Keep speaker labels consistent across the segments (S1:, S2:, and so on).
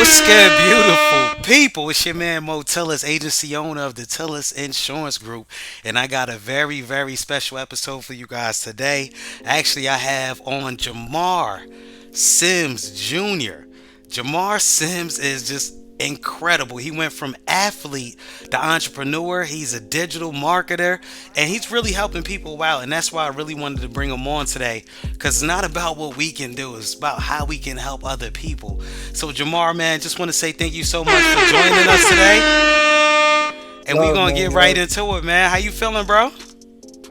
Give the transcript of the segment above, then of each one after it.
S1: What's good, beautiful people? It's your man Mo Tillis, agency owner of the Tillis Insurance Group, and I got a very, very special episode for you guys today. Actually, I have on Jamar Simms Jr. Jamar Simms is just incredible. He went from athlete to entrepreneur. He's a digital marketer, and he's really helping people out. And that's why I really wanted to bring him on today, because it's not about what we can do, it's about how we can help other people. So, Jamar, man, just want to say thank you so much for joining us today. And we're
S2: Love,
S1: going to
S2: man.
S1: get right
S2: Love.
S1: into it, man. How you feeling, bro?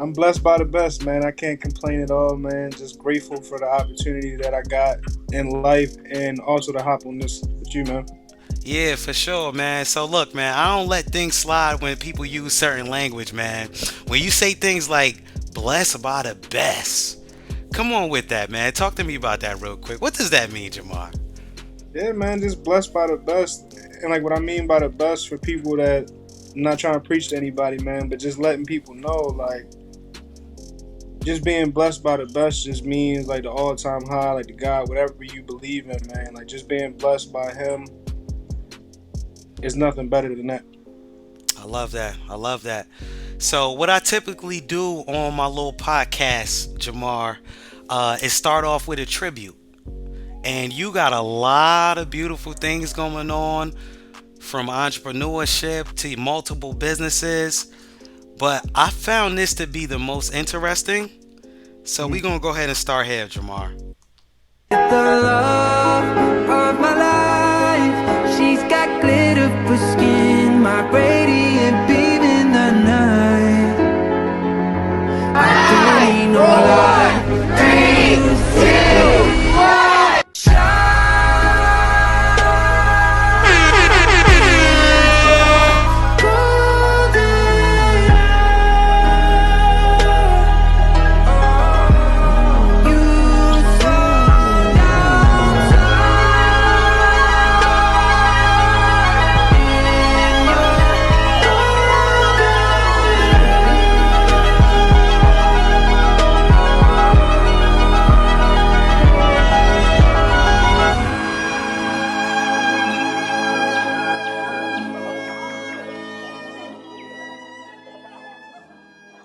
S2: I'm blessed by the best, man. I can't complain at all, man. Just grateful for the opportunity that I got in life and also to hop on this with you, man.
S1: Yeah, for sure, man. So look, man, I don't let things slide when people use certain language, man. When you say things like blessed by the best, come on with that, man. Talk to me about that real quick. What does that mean, Jamar?
S2: Yeah, man, just blessed by the best. And like what I mean by the best for people that I'm not trying to preach to anybody, man, but just letting people know, like, just being blessed by the best just means like the all time high, like the God, whatever you believe in, man. Like just being blessed by him is nothing better than that.
S1: I love that. I love that. So what I typically do on my little podcast, Jamar, is start off with a tribute. And you got a lot of beautiful things going on, from entrepreneurship to multiple businesses. But I found this to be the most interesting. So we're
S2: Mhm.
S1: going to go ahead and start here, Jamar.
S3: The love of my life, she's got glitter for skin, my radiant beam in the night. I don't need no light. 3, 2, 1,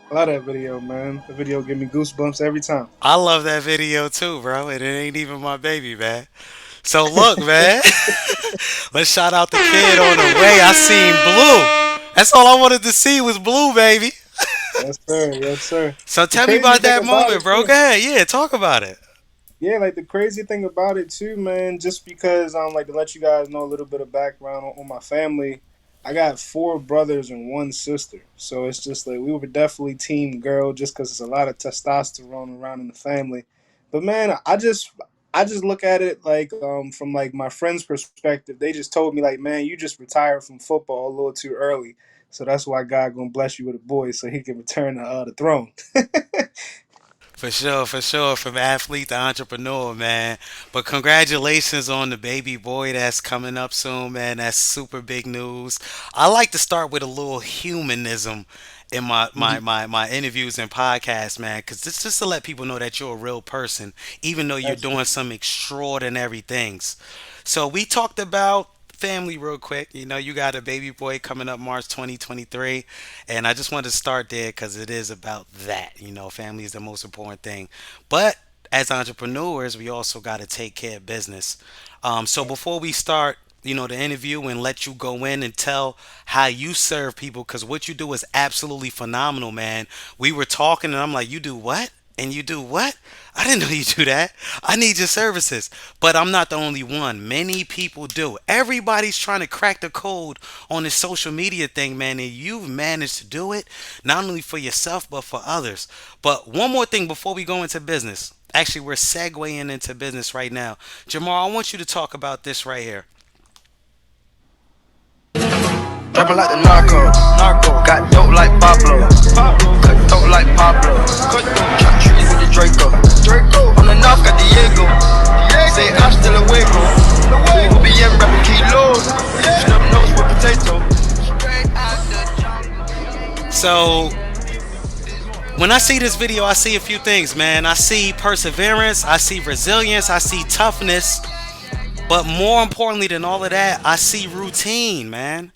S2: I love that video, man. The video give me goosebumps every time.
S1: I love that video too, bro. And it ain't even my baby, man. So look, man. Let's shout out the kid on the way. I seen blue. That's all I wanted to see was blue, baby.
S2: Yes, sir. Yes, sir.
S1: So
S2: The
S1: tell me
S2: crazy
S1: about
S2: thing
S1: that
S2: about
S1: moment,
S2: it
S1: bro.
S2: too.
S1: Go ahead. Yeah, talk about it.
S2: Yeah, like the crazy thing about it too, man, just because like to let you guys know a little bit of background on my family. I got four brothers and one sister. So it's just like we were definitely team girl just because there's a lot of testosterone around in the family. But man, I just look at it like from like my friend's perspective. They just told me like, man, you just retired from football a little too early. So that's why God gonna bless you with a boy so he can return the throne.
S1: For sure, for sure. From athlete to entrepreneur, man. But congratulations on the baby boy that's coming up soon, man. That's super big news. I like to start with a little humanism in my interviews and podcasts, man, because it's just to let people know that you're a real person, even though you're doing
S2: Absolutely.
S1: some extraordinary things. So we talked about family real quick. You know, you got a baby boy coming up March 2023, and I just wanted to start there because it is about that. You know, family is the most important thing. But as entrepreneurs, we also got to take care of business. So before we start, the interview and let you go in and tell how you serve people, because what you do is absolutely phenomenal, man. We were talking, and I'm like, you do what? And you do what? I didn't know you do that. I need your services. But I'm not the only one. Many people do. Everybody's trying to crack the code on this social media thing, man. And you've managed to do it, not only for yourself, but for others. But one more thing before we go into business. Actually, we're segueing into business right now. Jamar, I want you to talk about this right here.
S3: dropping like the narco. Got dope like Pablo. Cut dope like Pablo. Chop trees with the Draco. On the north got Diego. Say hasta luego. We'll be in rapping kilos. Snub nose with potato. Straight out the jungle.
S1: So, when I see this video, I see a few things, man. I see perseverance, I see resilience, I see toughness. But more importantly than all of that, I see routine, man.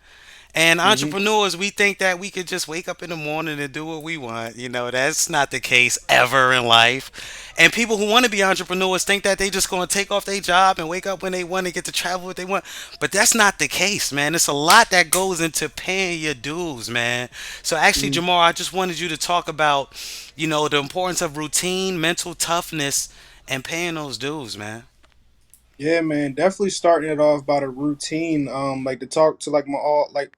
S1: And
S2: Hmm.
S1: entrepreneurs, we think that we could just wake up in the morning and do what we want. That's not the case ever in life. And people who want to be entrepreneurs think that they just going to take off their job and wake up when they want and get to travel what they want. But that's not the case, man. It's a lot that goes into paying your dues, man. So actually,
S2: Hmm.
S1: Jamar, I just wanted you to talk about, the importance of routine, mental toughness, and paying those dues, man.
S2: Yeah, man, definitely starting it off about a routine. Like to talk to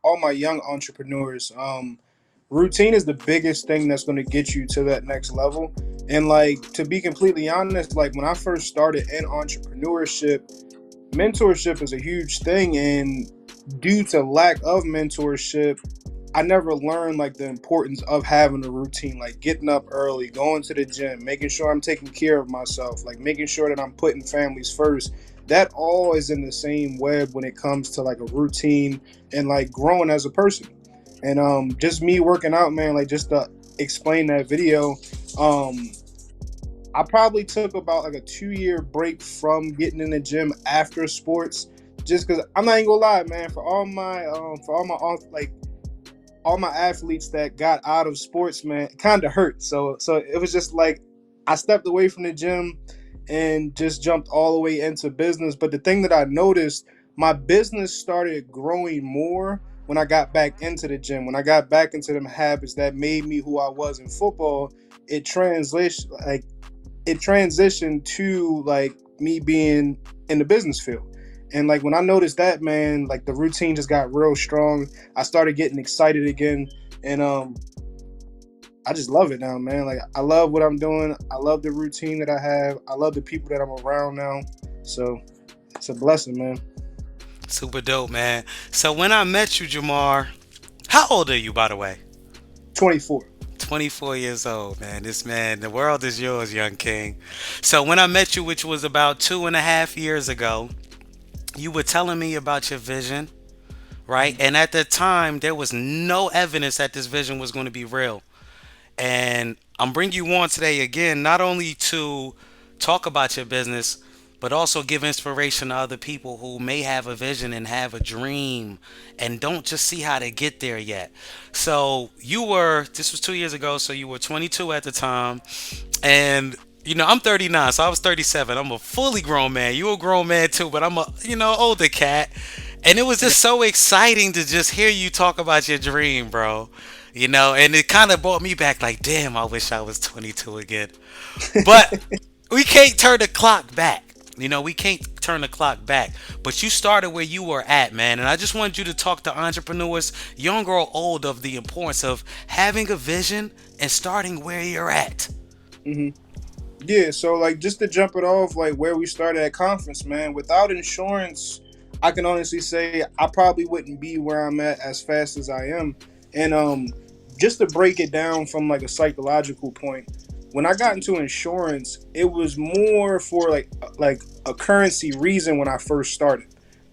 S2: all my young entrepreneurs. Routine is the biggest thing that's going to get you to that next level. And like to be completely honest, like when I first started in entrepreneurship, mentorship is a huge thing, and due to lack of mentorship, I never learned like the importance of having a routine, like getting up early, going to the gym, making sure I'm taking care of myself, like making sure that I'm putting families first. That all is in the same web when it comes to like a routine and like growing as a person. And just me working out, man, like just to explain that video, um I probably took about like a 2 year break from getting in the gym after sports, just because I'm not even gonna lie, man. Like all my athletes that got out of sports, man, it kind of hurt. So it was just like I stepped away from the gym and just jumped all the way into business. But the thing that I noticed, my business started growing more when I got back into the gym. When I got back into them habits that made me who I was in football, it translation like it transitioned to like me being in the business field. And like when I noticed that, man, like the routine just got real strong. I started getting excited again. And I just love it now, man. Like I love what I'm doing. I love the routine that I have. I love the people that I'm around now. So it's a blessing, man.
S1: Super dope, man. So when I met you, Jamar, how old are you, by the way?
S2: 24.
S1: 24 years old, man. This man, the world is yours, young king. So when I met you, which was about 2.5 years ago, you were telling me about your vision, right?
S2: Mhm.
S1: And at the time, there was no evidence that this vision was going to be real. And I'm bringing you on today again, not only to talk about your business, but also give inspiration to other people who may have a vision and have a dream and don't just see how to get there yet. So this was 2 years ago, so you were 22 at the time. And I'm 39, so I was 37. I'm a fully grown man. You a grown man too, but I'm a older cat. And it was
S2: Yeah.
S1: just so exciting to just hear you talk about your dream, bro. And it kind of brought me back like, damn, I wish I was 22 again. But we can't turn the clock back. We can't turn the clock back. But you started where you were at, man. And I just wanted you to talk to entrepreneurs, young or old, of the importance of having a vision and starting where you're at.
S2: Hmm. Yeah, so like just to jump it off, like where we started at conference, man. Without insurance, I can honestly say I probably wouldn't be where I'm at as fast as I am. And just to break it down from like a psychological point, when I got into insurance, it was more for like a currency reason when I first started.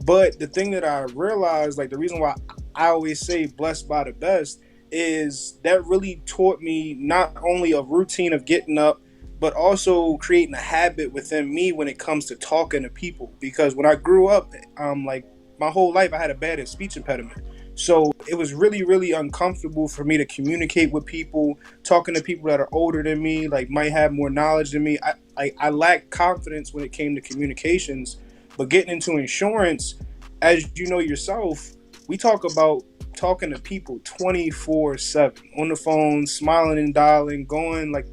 S2: But the thing that I realized, like the reason why I always say blessed by the best, is that really taught me not only a routine of getting up but also creating a habit within me when it comes to talking to people. Because when I grew up, like my whole life, I had a bad speech impediment. So it was really, really uncomfortable for me to communicate with people, talking to people that are older than me, like might have more knowledge than me. I lacked confidence when it came to communications. But getting into insurance, as you know yourself, we talk about talking to people 24/7 on the phone, smiling and dialing, going like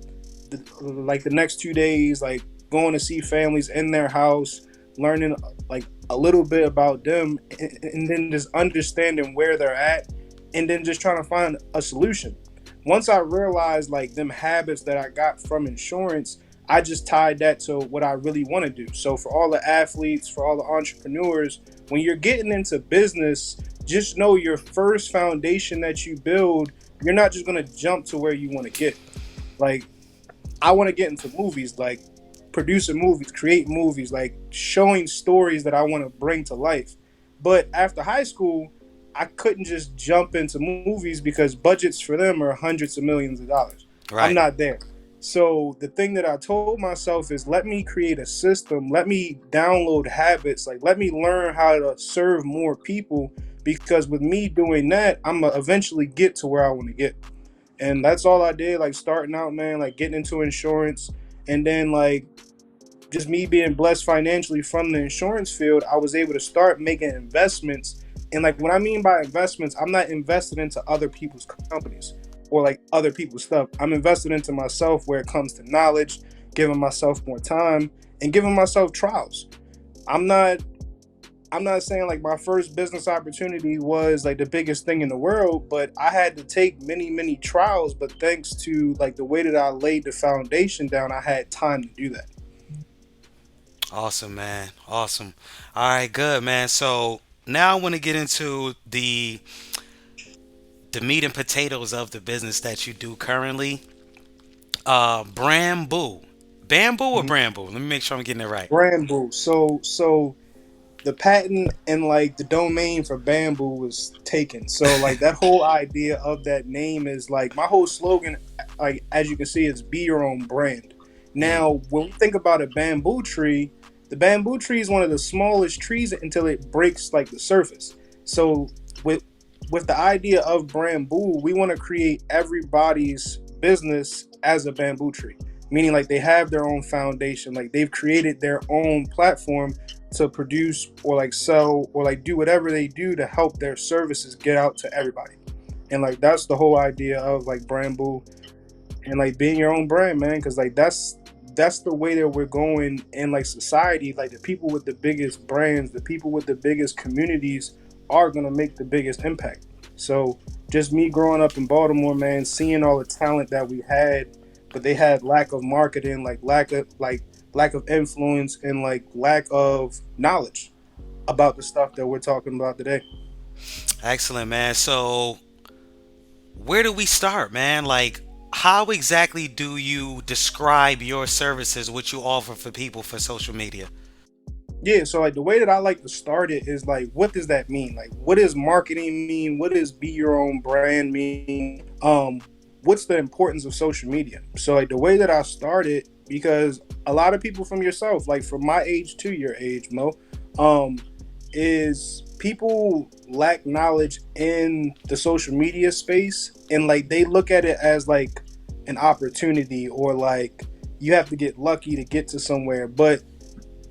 S2: the next 2 days, like going to see families in their house, learning like a little bit about them, and then just understanding where they're at, and then just trying to find a solution. Once I realized like them habits that I got from insurance, I just tied that to what I really want to do. So for all the athletes, for all the entrepreneurs, when you're getting into business, just know your first foundation that you build, you're not just going to jump to where you want to get. Like I want to get into movies, like producing movies, create movies, like showing stories that I want to bring to life. But after high school, I couldn't just jump into movies because budgets for them are hundreds of millions of dollars. I'm
S1: Right.
S2: not there. So the thing that I told myself is, let me create a system, let me download habits, like let me learn how to serve more people, because with me doing that, I'm gonna eventually get to where I want to get. And that's all I did, like starting out, man, like getting into insurance, and then like just me being blessed financially from the insurance field, I was able to start making investments. And like what I mean by investments, I'm not invested into other people's companies or like other people's stuff. I'm invested into myself where it comes to knowledge, giving myself more time, and giving myself trials. I'm not I'm not saying like my first business opportunity was like the biggest thing in the world, but I had to take many, many trials. But thanks to like the way that I laid the foundation down, I had time to do that.
S1: Awesome, man. Awesome. All right, good, man. So now I want to get into the meat and potatoes of the business that you do currently. Bamboo. Bamboo or
S2: Mhm.
S1: Bramble? Let me make sure I'm getting it right.
S2: Bamboo. So the patent and like the domain for bamboo was taken. So like that whole idea of that name is like my whole slogan, like as you can see, is be your own brand.
S1: Mm,
S2: Now, when we think about a bamboo tree, the bamboo tree is one of the smallest trees until it breaks like the surface. So with with the idea of bamboo, we want to create everybody's business as a bamboo tree. Meaning like they have their own foundation, like they've created their own platform to produce or like sell or like do whatever they do to help their services get out to everybody. And like that's the whole idea of like Bamboo and like being your own brand, man. Because like that's the way that we're going in like society. Like the people with the biggest brands, the people with the biggest communities are gonna make the biggest impact. So just me growing up in Baltimore, man, seeing all the talent that we had, but they had lack of marketing, like lack of influence, and like lack of knowledge about the stuff that we're talking about today.
S1: excellent, man. So where do we start, man? Like, how exactly do you describe your services, what you offer for people for social media?
S2: Yeah, so like the way that I like to start it is like, what does that mean? Like, what does marketing mean? What does be your own brand mean? What's the importance of social media? So like the way that I started, because a lot of people from yourself, like from my age to your age, Mo, um, is people lack knowledge in the social media space, and like they look at it as like an opportunity, or like you have to get lucky to get to somewhere. But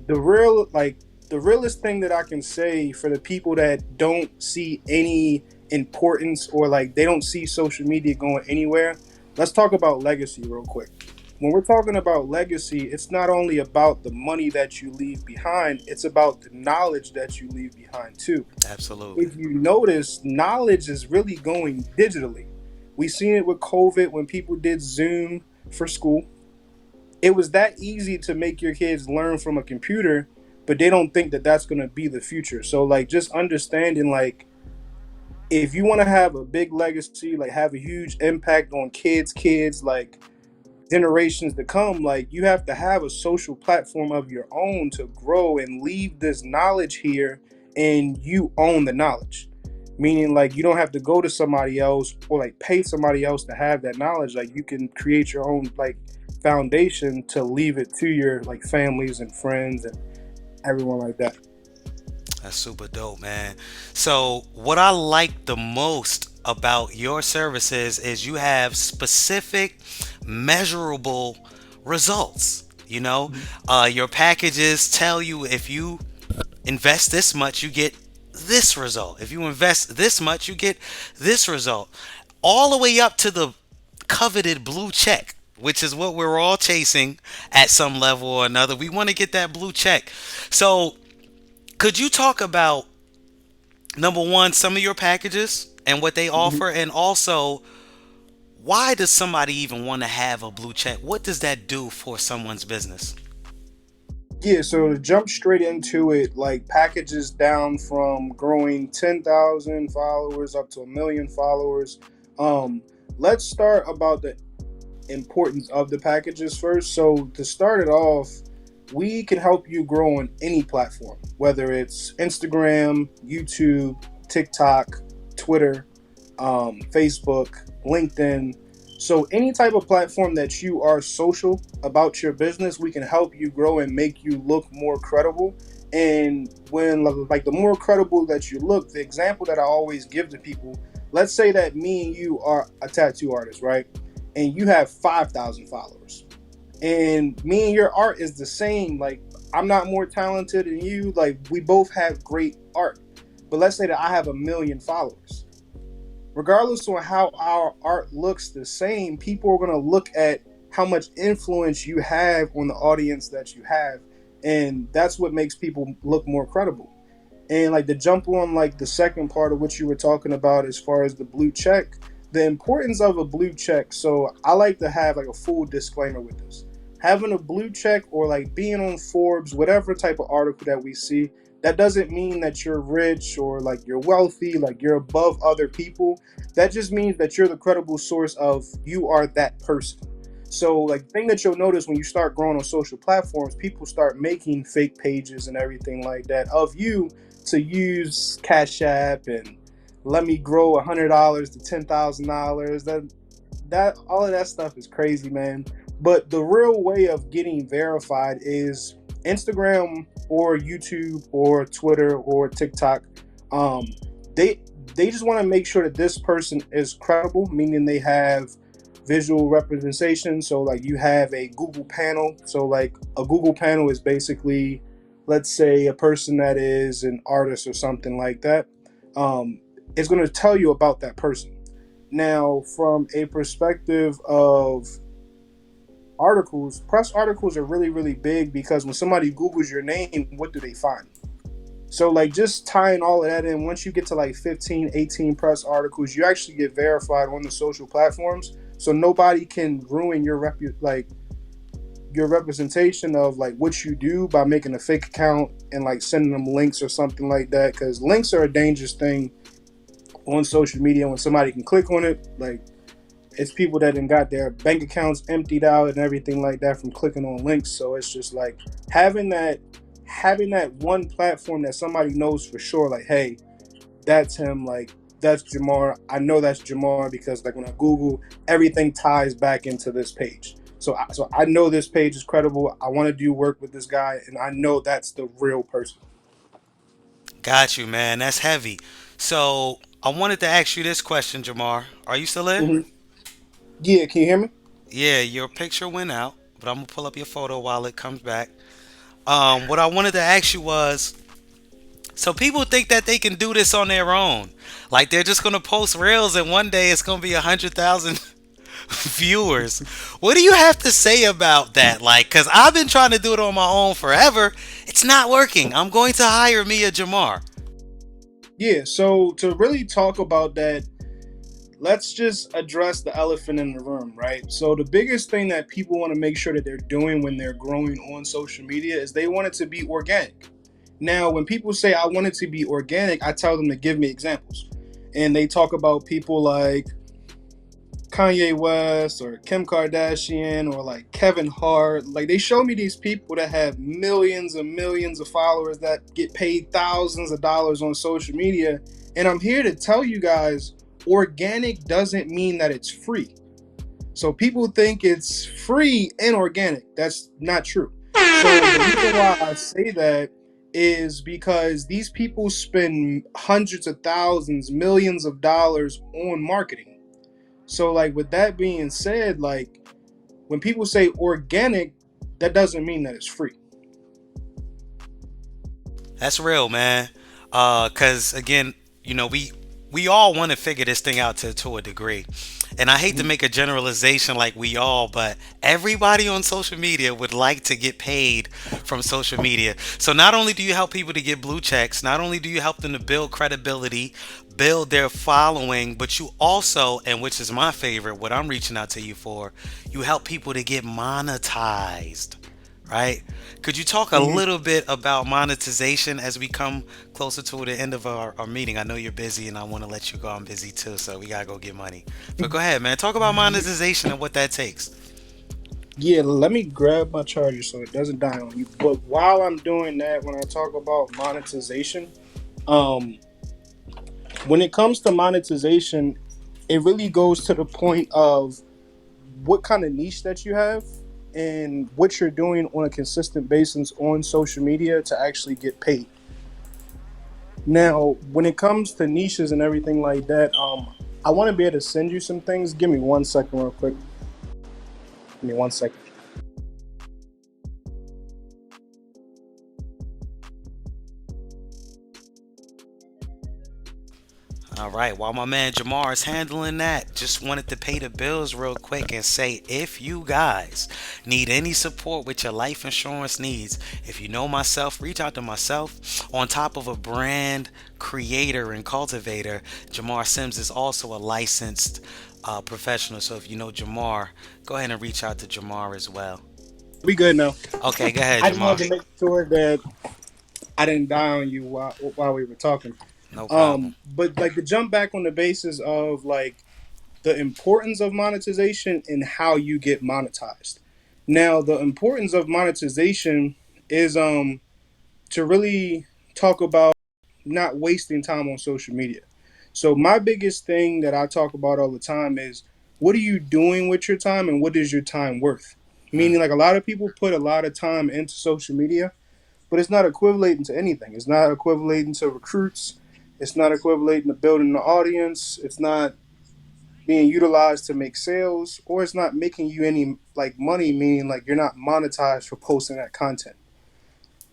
S2: the real like the realest thing that I can say for the people that don't see any importance, or like they don't see social media going anywhere, let's talk about legacy real quick. When we're talking about legacy, it's not only about the money that you leave behind, it's about the knowledge that you leave behind too.
S1: Absolutely.
S2: If you notice, knowledge is really going digitally. We seen it with COVID when people did Zoom for school. It was that easy to make your kids learn from a computer, but they don't think that that's going to be the future. So like just understanding, like if you want to have a big legacy, like have a huge impact on kids, like generations to come, like you have to have a social platform of your own to grow and leave this knowledge here, and you own the knowledge. Meaning like you don't have to go to somebody else or like pay somebody else to have that knowledge. Like you can create your own like foundation to leave it to your like families and friends and everyone like that.
S1: That's super dope, man. So, what I like the most about your services is you have specific, measurable results. Your packages tell you if you invest this much, you get this result. If you invest this much, you get this result. All the way up to the coveted blue check, which is what we're all chasing at some level or another. We want to get that blue check. So, could you talk about number one, some of your packages and what they
S2: Mhm.
S1: offer, and also why does somebody even want to have a blue check? What does that do for someone's business?
S2: Yeah, so to jump straight into it, like packages down from growing 10,000 followers up to a million followers. Um, let's start about the importance of the packages first. So to start it off, we can help you grow on any platform, whether it's Instagram, YouTube, TikTok, Twitter, Facebook, LinkedIn. So any type of platform that you are social about your business, we can help you grow and make you look more credible. And when like the more credible that you look, the example that I always give to people, let's say that me and you are a tattoo artist, right? And you have 5,000 followers. And me and your art is the same. Like, I'm not more talented than you. Like, we both have great art. But let's say that I have a million followers, regardless of how our art looks the same, people are going to look at how much influence you have on the audience that you have. And that's what makes people look more credible. And like the jump on like the second part of what you were talking about as far as the blue check, the importance of a blue check. So I like to have like a full disclaimer with this. Having a blue check or like being on Forbes, whatever type of article that we see, that doesn't mean that you're rich or like you're wealthy, like you're above other people. That just means that you're the credible source of you are that person. So like the thing that you'll notice when you start growing on social platforms, people start making fake pages and everything like that of you to use Cash App and let me grow $100 to $10,000. That all of that stuff is crazy, man. But the real way of getting verified is Instagram or YouTube or Twitter or TikTok. Um, they they just want to make sure that this person is credible, meaning they have visual representation. So like you have a Google panel. So like a Google panel is basically, let's say, a person that is an artist or something like that. Um, it's going to tell you about that person. Now, from a perspective of articles, press articles are really, really big because when somebody Googles your name, what do they find? So, like, just tying all of that in, once you get to like 15, 18 press articles, you actually get verified on the social platforms. So, nobody can ruin like your representation of like what you do by making a fake account and like sending them links or something like that. Because links are a dangerous thing on social media when somebody can click on it. Like, it's people that then got their bank accounts emptied out and everything like that from clicking on links. So it's just like having that having that one platform that somebody knows for sure, like, hey, that's him, like that's Jamar. I know that's Jamar because like when I Google, everything ties back into this page. So I know this page is credible. I want to do work with this guy, and I know that's the real person.
S1: Got you, man. That's heavy. So I wanted to ask you this question, Jamar. Are you still there?
S2: Hmm. Yeah, can you hear me?
S1: Yeah, your picture went out, but I'm gonna pull up your photo while it comes back. What I wanted to ask you was, so people think that they can do this on their own, like they're just gonna post reels and one day it's gonna be 100,000 viewers. What do you have to say about that? Like, cause I've been trying to do it on my own forever. It's not working. I'm going to hire me a Jamar.
S2: Yeah. So to really talk about that, let's just address the elephant in the room, right? So the biggest thing that people want to make sure that they're doing when they're growing on social media is they want it to be organic. Now, when people say I want it to be organic, I tell them to give me examples. And they talk about people like Kanye West or Kim Kardashian or like Kevin Hart. Like they show me these people that have millions and millions of followers that get paid thousands of dollars on social media. And I'm here to tell you guys, organic doesn't mean that it's free. So people think it's free and organic. That's not true. So the reason why I say that is because these people spend hundreds of thousands, millions of dollars on marketing. So like with that being said, like when people say organic, that doesn't mean that it's free.
S1: That's real, man. Cause again, we all want to figure this thing out to a degree. And I hate to
S2: Mhm.
S1: make a generalization like we all, but everybody on social media would like to get paid from social media. So not only do you help people to get blue checks, not only do you help them to build credibility, build their following, but you also, and which is my favorite, what I'm reaching out to you for, you help people to get monetized, right? Could you talk a
S2: Mhm.
S1: little bit about monetization as we come closer to the end of our meeting? I know you're busy and I want to let you go. I'm busy too, so we gotta go get money. But go ahead, man. Talk about
S2: Ye-
S1: monetization and what that takes.
S2: Yeah, let me grab my charger so it doesn't die on you. But while I'm doing that, when I talk about monetization, um, when it comes to monetization, it really goes to the point of what kind of niche that you have and what you're doing on a consistent basis on social media to actually get paid. Now, when it comes to niches and everything like that, I want to be able to send you some things. Give me 1 second, real quick. Give me 1 second.
S1: All right, while my man Jamar is handling that, just wanted to pay the bills real quick and say if you guys need any support with your life insurance needs, if you know myself, reach out to myself. On top of a brand creator and cultivator, Jamar Simms is also a licensed professional. So if you know Jamar, go ahead and reach out to Jamar as well.
S2: We good now.
S1: Okay, go ahead,
S2: I just
S1: Jamar.
S2: wanted to make sure that I didn't die on you while we were talking.
S1: No problem.
S2: But like to jump back on the basis of like the importance of monetization and how you get monetized. Now, the importance of monetization is to really talk about not wasting time on social media. So my biggest thing that I talk about all the time is what are you doing with your time and what is your time worth?
S1: Hmm.
S2: Meaning like a lot of people put a lot of time into social media, but it's not equivalent to anything. It's not equivalent to recruits. It's not equivalent to building the audience. It's not being utilized to make sales, or it's not making you any like money, meaning like you're not monetized for posting that content.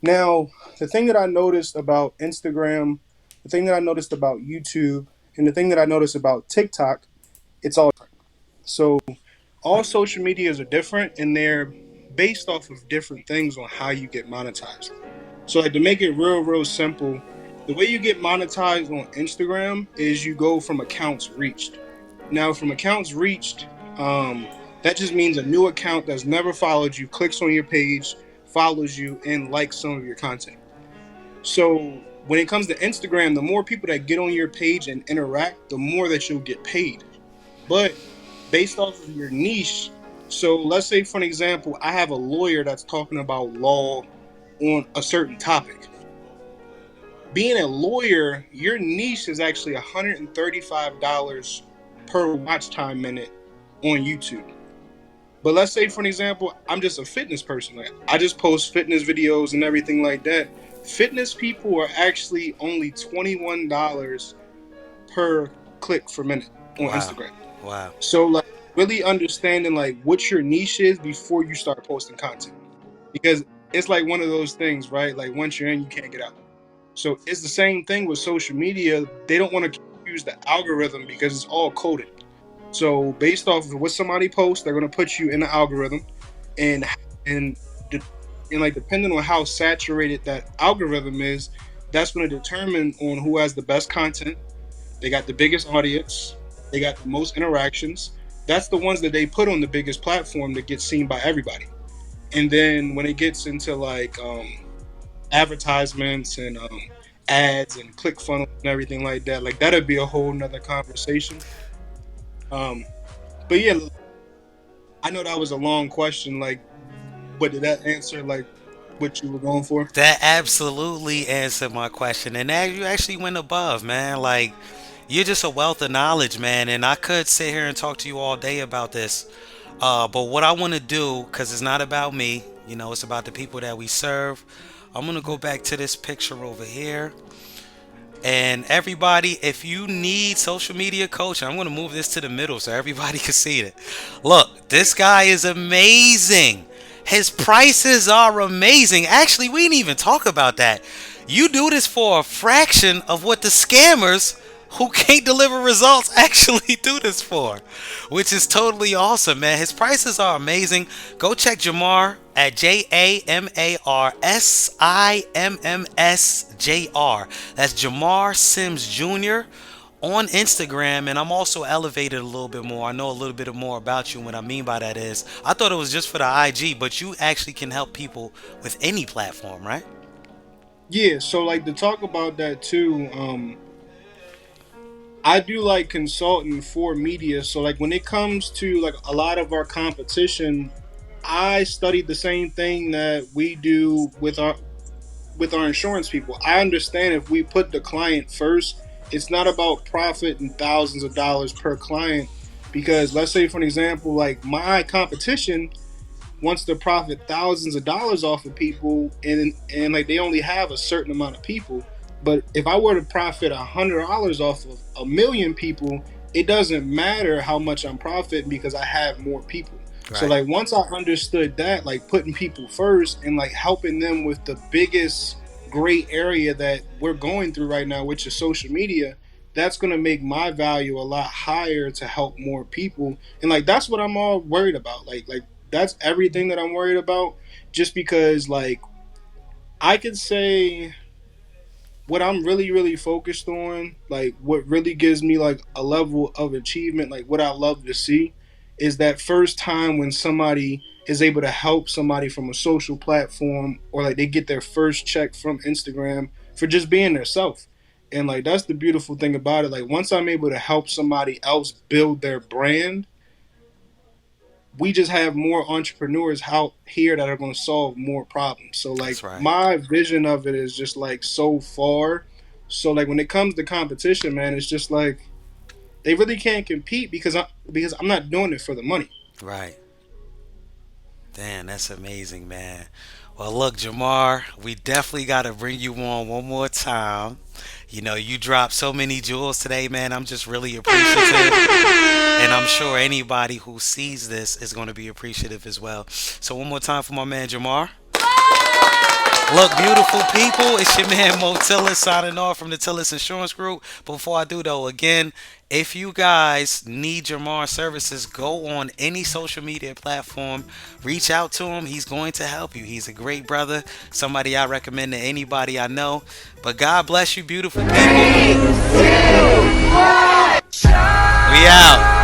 S2: Now, the thing that I noticed about Instagram, the thing that I noticed about YouTube, and the thing that I noticed about TikTok, it's all so all social medias are different and they're based off of different things on how you get monetized. So like to make it real simple, the way you get monetized on Instagram is you go from accounts reached. Now from accounts reached, that just means a new account that's never followed you clicks on your page, follows you, and likes some of your content. So when it comes to Instagram, the more people that get on your page and interact, the more that you'll get paid. But based off of your niche, so let's say for an example, I have a lawyer that's talking about law on a certain topic. Being a lawyer, your niche is actually $135 per watch time minute on YouTube. But let's say, for an example, I'm just a fitness person. Like, I just post fitness videos and everything like that. Fitness people are actually only $21 per click per minute on
S1: Wow.
S2: Instagram.
S1: Wow.
S2: So, like, really understanding like what your niche is before you start posting content, because it's like one of those things, right? Like once you're in, you can't get out. So it's the same thing with social media. They don't want to use the algorithm because it's all coded. So based off of what somebody posts, they're going to put you in the algorithm, and and and like depending on how saturated that algorithm is, that's going to determine on who has the best content. They got the biggest audience. They got the most interactions. That's the ones that they put on the biggest platform that gets seen by everybody. And then when it gets into like advertisements and ads and click funnels and everything like that, like that'd be a whole nother conversation. Um, but yeah, I know that was a long question. Like, but did that answer like what you were going for?
S1: That absolutely answered my question, and that you actually went above, man. Like, you're just a wealth of knowledge, man. And I could sit here and talk to you all day about this. But what I want to do, because it's not about me, it's about the people that we serve. I'm gonna go back to this picture over here. And everybody, if you need social media coaching, I'm going to move this to the middle so everybody can see it. Look, this guy is amazing. His prices are amazing. Actually, we didn't even talk about that. You do this for a fraction of what the scammers who can't deliver results actually do this for, which is totally awesome, man. His prices are amazing. Go check Jamar at JamarSimms. That's Jamar Sims Jr. on Instagram, and I'm also elevated a little bit more. I know a little bit more about you, and what I mean by that is I thought it was just for the IG, but you actually can help people with any platform, right?
S2: Yeah. So like to talk about that too. I do like consulting for media. So like when it comes to like a lot of our competition, I studied the same thing that we do with our insurance people. I understand if we put the client first, it's not about profit and thousands of dollars per client. Because let's say, for an example, like my competition wants to profit thousands of dollars off of people, and like they only have a certain amount of people. But if I were to profit $100 off of a million people, it doesn't matter how much I'm profiting because I have more people. So
S1: Right.
S2: like once I understood that, like putting people first and like helping them with the biggest gray area that we're going through right now, which is social media, that's going to make my value a lot higher to help more people. And like that's what I'm all worried about. Like that's everything that I'm worried about. Just because like I could say what I'm really really focused on, like what really gives me like a level of achievement, like what I love to see, is that first time when somebody is able to help somebody from a social platform, or like they get their first check from Instagram for just being their self. And like that's the beautiful thing about it. Like once I'm able to help somebody else build their brand, we just have more entrepreneurs out here that are going to solve more problems. So like
S1: That's right.
S2: my vision of it is just like so far. So like when it comes to competition, man, it's just like they really can't compete because I'm not doing it for the money.
S1: Right. Damn, that's amazing, man. Well, look, Jamar, we definitely got to bring you on one more time. You know, you dropped so many jewels today, man. I'm just really appreciative. And I'm sure anybody who sees this is going to be appreciative as well. So, one more time for my man, Jamar. Look, beautiful people, it's your man Mo Tillis signing off from the Tillis Insurance Group. Before I do though, again, if you guys need Jamar services, go on any social media platform, reach out to him. He's going to help you. He's a great brother, somebody I recommend to anybody I know. But God bless you, beautiful people. We out.